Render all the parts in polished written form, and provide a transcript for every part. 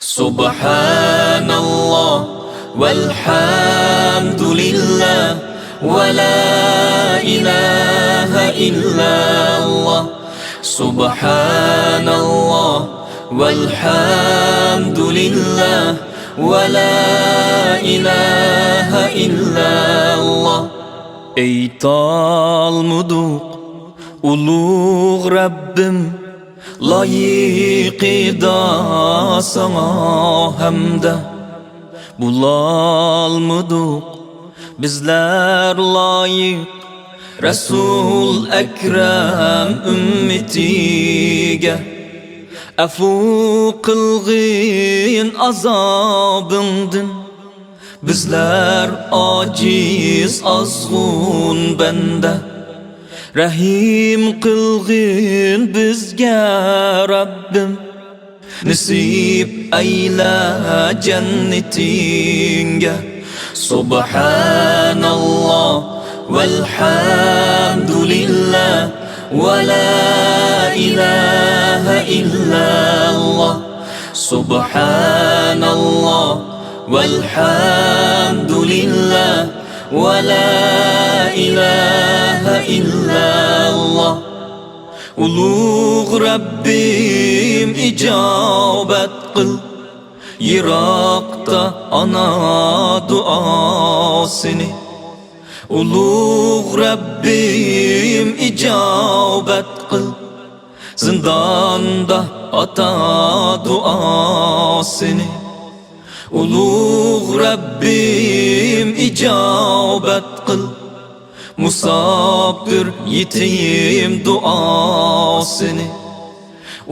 Subhanallah walhamdulillah wa la ilaha illallah. Subhanallah walhamdulillah wa la ilaha illallah. Ey talmuduk ulug' Rabbim, layıqida sana hamda bulalmıdık bizler layık Resul Ekrem ümmetiga. Afu qilgin azabındın, bizler aciz azg'un banda. Rahim qilgin bizga Rabbim, nasib ayla jannatinga. Subhanallah walhamdulillah wa la ilaha illallah. Subhanallah walhamdulillah wa la ilaha illallah. Ulug' Rabbim ijobat qil, yiroqda ana duosini. Ulug' Rabbim ijobat qil, zindonda ota duosini. Ulug' Rabbim ijobat qil, musafir yetim duosini.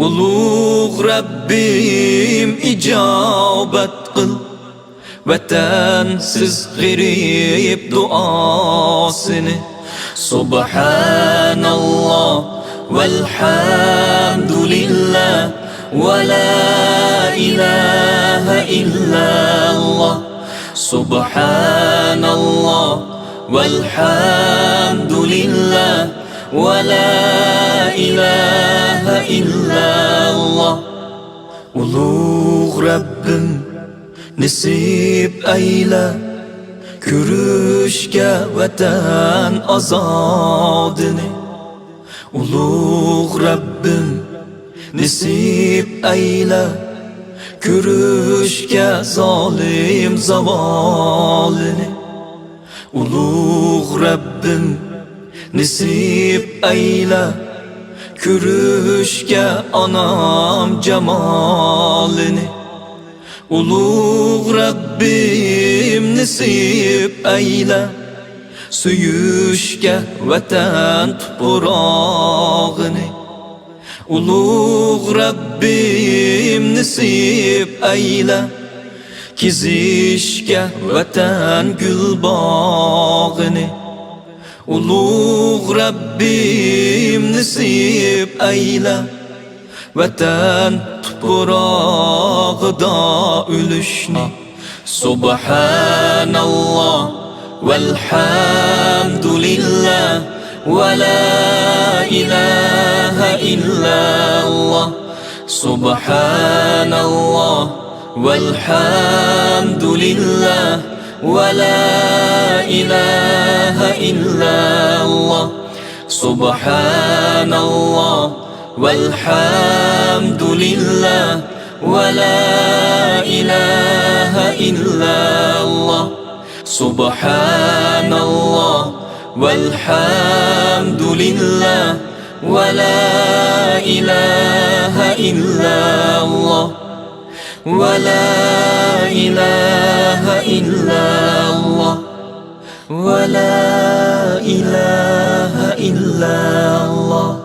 Ulug' Rabbim ijobat qil, vatansiz g'arib duosini. Subhanallah walhamdulillah wa la ilaha illallah. Subhanallah walhamdulillah wa la ilaha illallah. Ulug' Rabbim nasib ayla ko'rishga vatan azodini. Ulug' Rabbim nasib ayla ko'rishga zolim zavolini. Ulug' Rabbim nasib ayla ko'rishga onam jamolini. Ulug' Rabbim nasib ayla suyishga vatan tuprog'ini. Ulug' Rabbim nasib ayla kezishga vatan gulbog'ini. Ulug' Rabbim nasib ayla vatan tuprog'ida o'lishni. Subhanallah walhamdulillah wa la ilaha illallah. Subhanallah walhamdulillah wa la ilaha illallah. Subhanallah walhamdulillah wa la ilaha illallah. Subhanallah walhamdulillah wa la ilaha illallah. Wa la ilaha illallah. Wa la ilaha illallah.